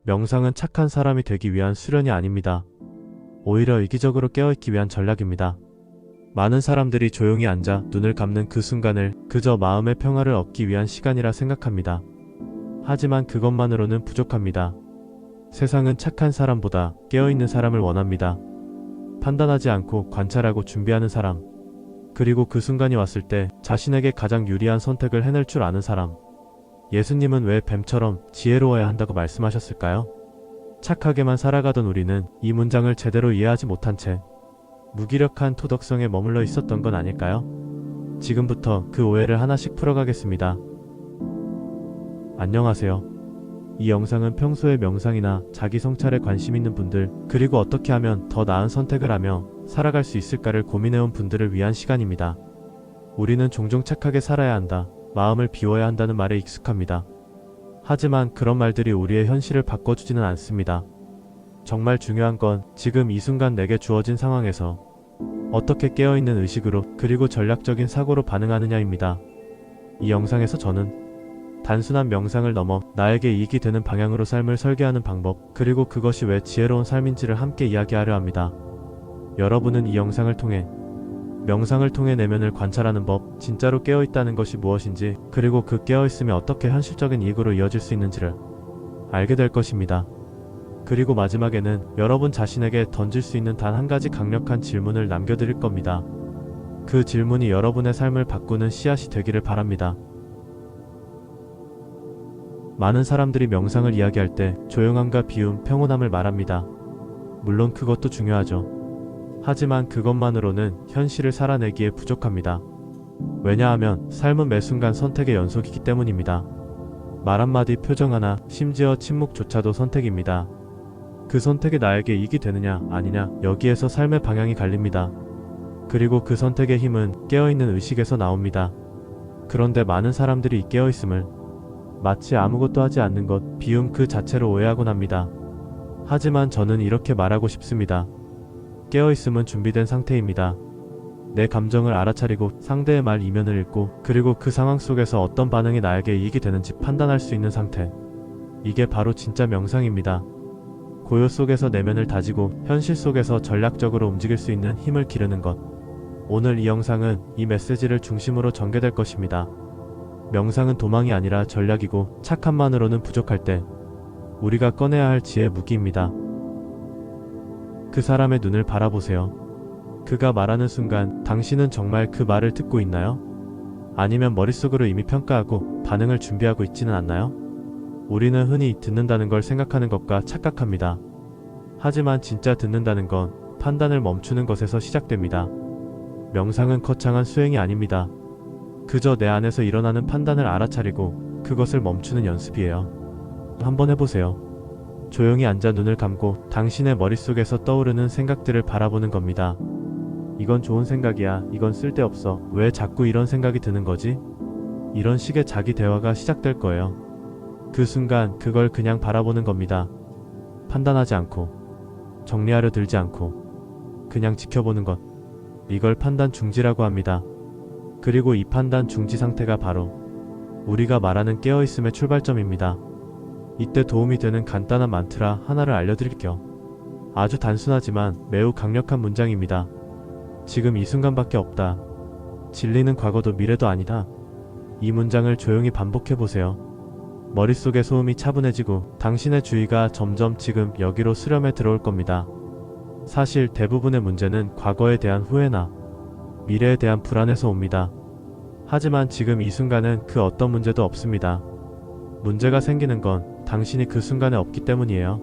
명상은 착한 사람이 되기 위한 수련이 아닙니다. 오히려 이기적으로 깨어있기 위한 전략입니다. 많은 사람들이 조용히 앉아 눈을 감는 그 순간을 그저 마음의 평화를 얻기 위한 시간이라 생각합니다. 하지만 그것만으로는 부족합니다. 세상은 착한 사람보다 깨어있는 사람을 원합니다. 판단하지 않고 관찰하고 준비하는 사람, 그리고 그 순간이 왔을 때 자신에게 가장 유리한 선택을 해낼 줄 아는 사람. 예수님은 왜 뱀처럼 지혜로워야 한다고 말씀하셨을까요? 착하게만 살아가던 우리는 이 문장을 제대로 이해하지 못한 채 무기력한 토덕성에 머물러 있었던 건 아닐까요? 지금부터 그 오해를 하나씩 풀어가겠습니다. 안녕하세요. 이 영상은 평소에 명상이나 자기 성찰에 관심 있는 분들, 그리고 어떻게 하면 더 나은 선택을 하며 살아갈 수 있을까를 고민해온 분들을 위한 시간입니다. 우리는 종종 착하게 살아야 한다, 마음을 비워야 한다는 말에 익숙합니다. 하지만 그런 말들이 우리의 현실을 바꿔주지는 않습니다. 정말 중요한 건 지금 이 순간 내게 주어진 상황에서 어떻게 깨어있는 의식으로 그리고 전략적인 사고로 반응하느냐입니다. 이 영상에서 저는 단순한 명상을 넘어 나에게 이익이 되는 방향으로 삶을 설계하는 방법, 그리고 그것이 왜 지혜로운 삶인지를 함께 이야기하려 합니다. 여러분은 이 영상을 통해 명상을 통해 내면을 관찰하는 법, 진짜로 깨어있다는 것이 무엇인지, 그리고 그 깨어있음이 어떻게 현실적인 이익으로 이어질 수 있는지를 알게 될 것입니다. 그리고 마지막에는 여러분 자신에게 던질 수 있는 단 한 가지 강력한 질문을 남겨드릴 겁니다. 그 질문이 여러분의 삶을 바꾸는 씨앗이 되기를 바랍니다. 많은 사람들이 명상을 이야기할 때 조용함과 비움, 평온함을 말합니다. 물론 그것도 중요하죠. 하지만 그것만으로는 현실을 살아내기에 부족합니다. 왜냐하면 삶은 매 순간 선택의 연속이기 때문입니다. 말 한마디, 표정 하나, 심지어 침묵조차도 선택입니다. 그 선택이 나에게 이익이 되느냐 아니냐, 여기에서 삶의 방향이 갈립니다. 그리고 그 선택의 힘은 깨어있는 의식에서 나옵니다. 그런데 많은 사람들이 이 깨어있음을 마치 아무것도 하지 않는 것, 비움 그 자체로 오해하곤 합니다. 하지만 저는 이렇게 말하고 싶습니다. 깨어있음은 준비된 상태입니다. 내 감정을 알아차리고 상대의 말 이면을 읽고, 그리고 그 상황 속에서 어떤 반응이 나에게 이익이 되는지 판단할 수 있는 상태. 이게 바로 진짜 명상입니다. 고요 속에서 내면을 다지고 현실 속에서 전략적으로 움직일 수 있는 힘을 기르는 것. 오늘 이 영상은 이 메시지를 중심으로 전개될 것입니다. 명상은 도망이 아니라 전략이고, 착함만으로는 부족할 때 우리가 꺼내야 할 지혜의 무기입니다. 그 사람의 눈을 바라보세요. 그가 말하는 순간 당신은 정말 그 말을 듣고 있나요? 아니면 머릿속으로 이미 평가하고 반응을 준비하고 있지는 않나요? 우리는 흔히 듣는다는 걸 생각하는 것과 착각합니다. 하지만 진짜 듣는다는 건 판단을 멈추는 것에서 시작됩니다. 명상은 거창한 수행이 아닙니다. 그저 내 안에서 일어나는 판단을 알아차리고 그것을 멈추는 연습이에요. 한번 해보세요. 조용히 앉아 눈을 감고 당신의 머릿속에서 떠오르는 생각들을 바라보는 겁니다. 이건 좋은 생각이야, 이건 쓸데없어, 왜 자꾸 이런 생각이 드는 거지? 이런 식의 자기 대화가 시작될 거예요. 그 순간 그걸 그냥 바라보는 겁니다. 판단하지 않고, 정리하려 들지 않고, 그냥 지켜보는 것. 이걸 판단 중지라고 합니다. 그리고 이 판단 중지 상태가 바로 우리가 말하는 깨어있음의 출발점입니다. 이때 도움이 되는 간단한 만트라 하나를 알려드릴게요. 아주 단순하지만 매우 강력한 문장입니다. 지금 이 순간밖에 없다. 진리는 과거도 미래도 아니다. 이 문장을 조용히 반복해보세요. 머릿속의 소음이 차분해지고 당신의 주의가 점점 지금 여기로 수렴해 들어올 겁니다. 사실 대부분의 문제는 과거에 대한 후회나 미래에 대한 불안에서 옵니다. 하지만 지금 이 순간은 그 어떤 문제도 없습니다. 문제가 생기는 건 당신이 그 순간에 없기 때문이에요.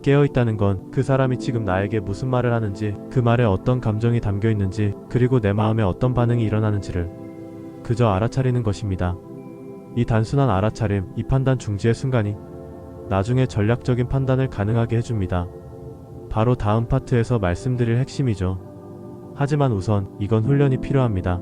깨어있다는 건 그 사람이 지금 나에게 무슨 말을 하는지, 그 말에 어떤 감정이 담겨 있는지, 그리고 내 마음에 어떤 반응이 일어나는지를 그저 알아차리는 것입니다. 이 단순한 알아차림, 이 판단 중지의 순간이 나중에 전략적인 판단을 가능하게 해줍니다. 바로 다음 파트에서 말씀드릴 핵심이죠. 하지만 우선 이건 훈련이 필요합니다.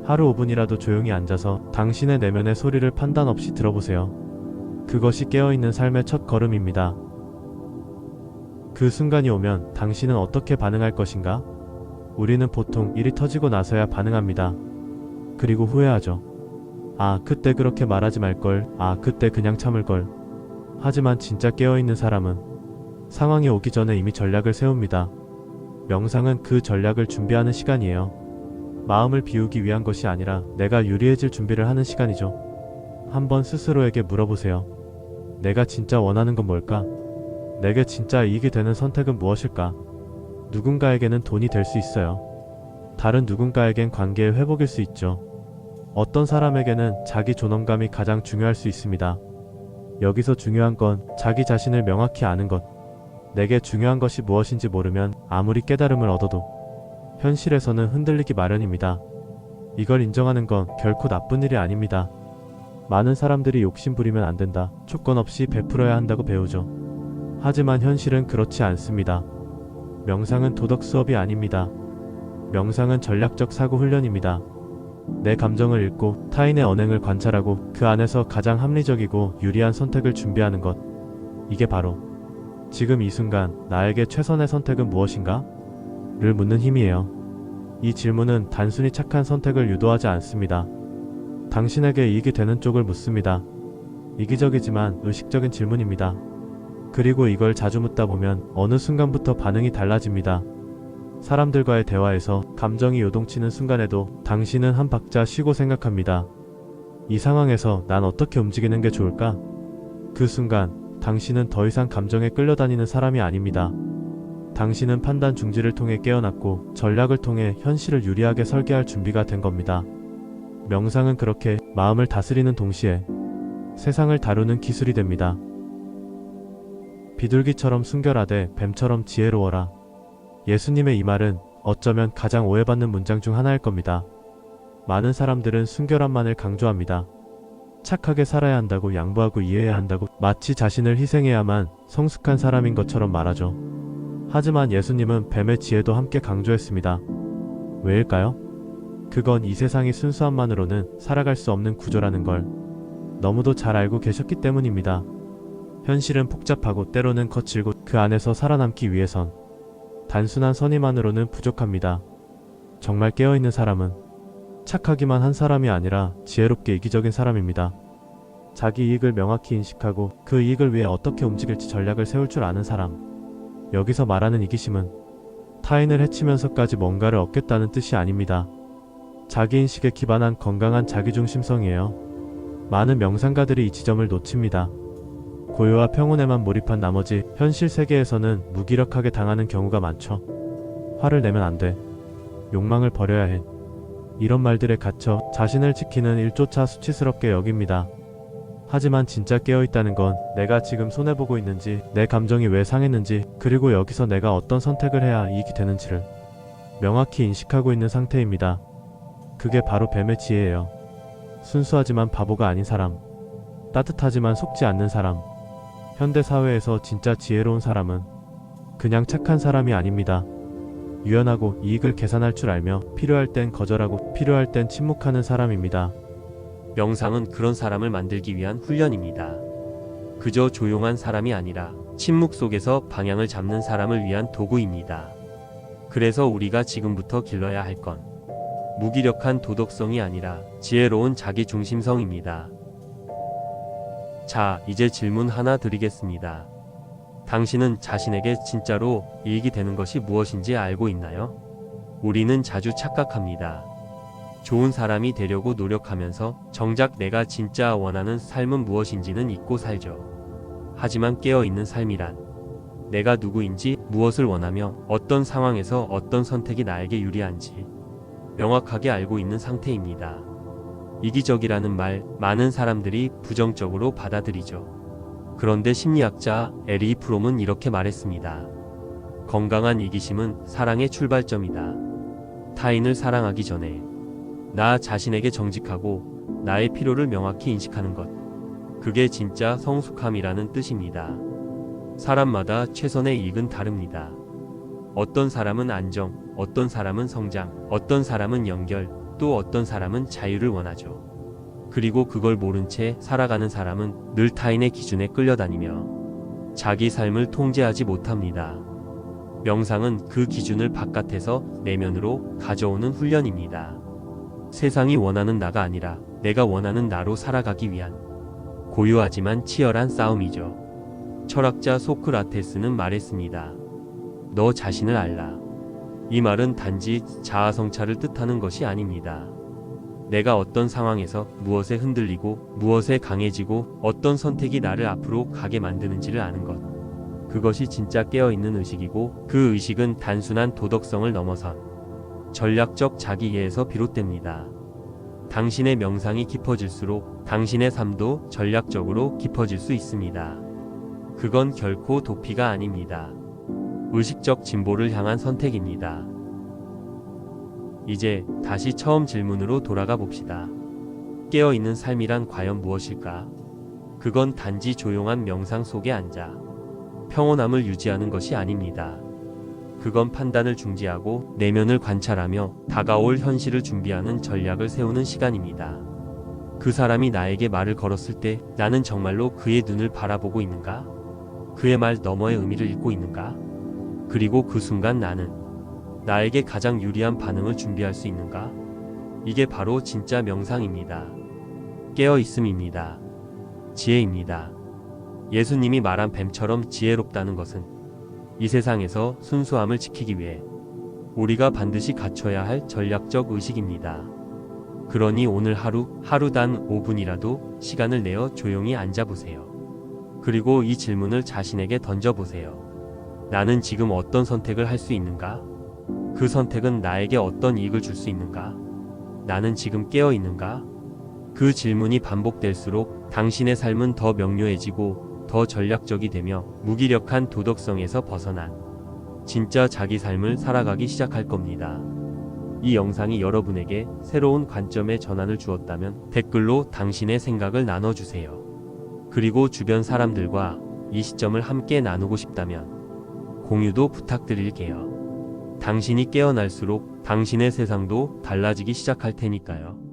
하루 5분이라도 조용히 앉아서 당신의 내면의 소리를 판단 없이 들어보세요. 그것이 깨어있는 삶의 첫 걸음입니다. 그 순간이 오면 당신은 어떻게 반응할 것인가? 우리는 보통 일이 터지고 나서야 반응합니다. 그리고 후회하죠. 아, 그때 그렇게 말하지 말걸. 아, 그때 그냥 참을걸. 하지만 진짜 깨어있는 사람은 상황이 오기 전에 이미 전략을 세웁니다. 명상은 그 전략을 준비하는 시간이에요. 마음을 비우기 위한 것이 아니라 내가 유리해질 준비를 하는 시간이죠. 한번 스스로에게 물어보세요. 내가 진짜 원하는 건 뭘까? 내게 진짜 이익이 되는 선택은 무엇일까? 누군가에게는 돈이 될 수 있어요. 다른 누군가에겐 관계의 회복일 수 있죠. 어떤 사람에게는 자기 존엄감이 가장 중요할 수 있습니다. 여기서 중요한 건 자기 자신을 명확히 아는 것. 내게 중요한 것이 무엇인지 모르면 아무리 깨달음을 얻어도 현실에서는 흔들리기 마련입니다. 이걸 인정하는 건 결코 나쁜 일이 아닙니다. 많은 사람들이 욕심 부리면 안 된다, 조건 없이 베풀어야 한다고 배우죠. 하지만 현실은 그렇지 않습니다. 명상은 도덕 수업이 아닙니다. 명상은 전략적 사고 훈련입니다. 내 감정을 읽고 타인의 언행을 관찰하고 그 안에서 가장 합리적이고 유리한 선택을 준비하는 것. 이게 바로 지금 이 순간 나에게 최선의 선택은 무엇인가? 를 묻는 힘이에요. 이 질문은 단순히 착한 선택을 유도하지 않습니다. 당신에게 이익이 되는 쪽을 묻습니다. 이기적이지만 의식적인 질문입니다. 그리고 이걸 자주 묻다 보면 어느 순간부터 반응이 달라집니다. 사람들과의 대화에서 감정이 요동치는 순간에도 당신은 한 박자 쉬고 생각합니다. 이 상황에서 난 어떻게 움직이는 게 좋을까? 그 순간 당신은 더 이상 감정에 끌려다니는 사람이 아닙니다. 당신은 판단 중지를 통해 깨어났고 전략을 통해 현실을 유리하게 설계할 준비가 된 겁니다. 명상은 그렇게 마음을 다스리는 동시에 세상을 다루는 기술이 됩니다. 비둘기처럼 순결하되 뱀처럼 지혜로워라. 예수님의 이 말은 어쩌면 가장 오해받는 문장 중 하나일 겁니다. 많은 사람들은 순결함만을 강조합니다. 착하게 살아야 한다고, 양보하고 이해해야 한다고, 마치 자신을 희생해야만 성숙한 사람인 것처럼 말하죠. 하지만 예수님은 뱀의 지혜도 함께 강조했습니다. 왜일까요? 그건 이 세상이 순수함만으로는 살아갈 수 없는 구조라는 걸 너무도 잘 알고 계셨기 때문입니다. 현실은 복잡하고 때로는 거칠고 그 안에서 살아남기 위해선 단순한 선의만으로는 부족합니다. 정말 깨어있는 사람은 착하기만 한 사람이 아니라 지혜롭게 이기적인 사람입니다. 자기 이익을 명확히 인식하고 그 이익을 위해 어떻게 움직일지 전략을 세울 줄 아는 사람. 여기서 말하는 이기심은 타인을 해치면서까지 뭔가를 얻겠다는 뜻이 아닙니다. 자기인식에 기반한 건강한 자기중심성이에요. 많은 명상가들이 이 지점을 놓칩니다. 고요와 평온에만 몰입한 나머지 현실 세계에서는 무기력하게 당하는 경우가 많죠. 화를 내면 안 돼. 욕망을 버려야 해. 이런 말들에 갇혀 자신을 지키는 일조차 수치스럽게 여깁니다. 하지만 진짜 깨어있다는 건 내가 지금 손해보고 있는지, 내 감정이 왜 상했는지, 그리고 여기서 내가 어떤 선택을 해야 이익이 되는지를 명확히 인식하고 있는 상태입니다. 그게 바로 뱀의 지혜예요. 순수하지만 바보가 아닌 사람, 따뜻하지만 속지 않는 사람. 현대사회에서 진짜 지혜로운 사람은 그냥 착한 사람이 아닙니다. 유연하고 이익을 계산할 줄 알며 필요할 땐 거절하고 필요할 땐 침묵하는 사람입니다. 명상은 그런 사람을 만들기 위한 훈련입니다. 그저 조용한 사람이 아니라 침묵 속에서 방향을 잡는 사람을 위한 도구입니다. 그래서 우리가 지금부터 길러야 할 건 무기력한 도덕성이 아니라 지혜로운 자기중심성입니다. 자, 이제 질문 하나 드리겠습니다. 당신은 자신에게 진짜로 이익이 되는 것이 무엇인지 알고 있나요? 우리는 자주 착각합니다. 좋은 사람이 되려고 노력하면서 정작 내가 진짜 원하는 삶은 무엇인지는 잊고 살죠. 하지만 깨어있는 삶이란 내가 누구인지, 무엇을 원하며 어떤 상황에서 어떤 선택이 나에게 유리한지 명확하게 알고 있는 상태입니다. 이기적이라는 말, 많은 사람들이 부정적으로 받아들이죠. 그런데 심리학자 에리 프롬은 이렇게 말했습니다. 건강한 이기심은 사랑의 출발점이다. 타인을 사랑하기 전에 나 자신에게 정직하고 나의 필요를 명확히 인식하는 것. 그게 진짜 성숙함이라는 뜻입니다. 사람마다 최선의 이익은 다릅니다. 어떤 사람은 안정, 어떤 사람은 성장, 어떤 사람은 연결, 또 어떤 사람은 자유를 원하죠. 그리고 그걸 모른 채 살아가는 사람은 늘 타인의 기준에 끌려다니며 자기 삶을 통제하지 못합니다. 명상은 그 기준을 바깥에서 내면으로 가져오는 훈련입니다. 세상이 원하는 나가 아니라 내가 원하는 나로 살아가기 위한 고요하지만 치열한 싸움이죠. 철학자 소크라테스는 말했습니다. 너 자신을 알라. 이 말은 단지 자아성찰을 뜻하는 것이 아닙니다. 내가 어떤 상황에서 무엇에 흔들리고 무엇에 강해지고 어떤 선택이 나를 앞으로 가게 만드는지를 아는 것. 그것이 진짜 깨어있는 의식이고 그 의식은 단순한 도덕성을 넘어선 전략적 자기이해에서 비롯됩니다. 당신의 명상이 깊어질수록 당신의 삶도 전략적으로 깊어질 수 있습니다. 그건 결코 도피가 아닙니다. 의식적 진보를 향한 선택입니다. 이제 다시 처음 질문으로 돌아가 봅시다. 깨어있는 삶이란 과연 무엇일까? 그건 단지 조용한 명상 속에 앉아 평온함을 유지하는 것이 아닙니다. 그건 판단을 중지하고 내면을 관찰하며 다가올 현실을 준비하는 전략을 세우는 시간입니다. 그 사람이 나에게 말을 걸었을 때 나는 정말로 그의 눈을 바라보고 있는가? 그의 말 너머의 의미를 읽고 있는가? 그리고 그 순간 나는 나에게 가장 유리한 반응을 준비할 수 있는가? 이게 바로 진짜 명상입니다. 깨어 있음입니다. 지혜입니다. 예수님이 말한 뱀처럼 지혜롭다는 것은 이 세상에서 순수함을 지키기 위해 우리가 반드시 갖춰야 할 전략적 의식입니다. 그러니 오늘 하루 단 5분이라도 시간을 내어 조용히 앉아보세요. 그리고 이 질문을 자신에게 던져보세요. 나는 지금 어떤 선택을 할 수 있는가? 그 선택은 나에게 어떤 이익을 줄 수 있는가? 나는 지금 깨어 있는가? 그 질문이 반복될수록 당신의 삶은 더 명료해지고 더 전략적이 되며 무기력한 도덕성에서 벗어난 진짜 자기 삶을 살아가기 시작할 겁니다. 이 영상이 여러분에게 새로운 관점의 전환을 주었다면 댓글로 당신의 생각을 나눠주세요. 그리고 주변 사람들과 이 시점을 함께 나누고 싶다면 공유도 부탁드릴게요. 당신이 깨어날수록 당신의 세상도 달라지기 시작할 테니까요.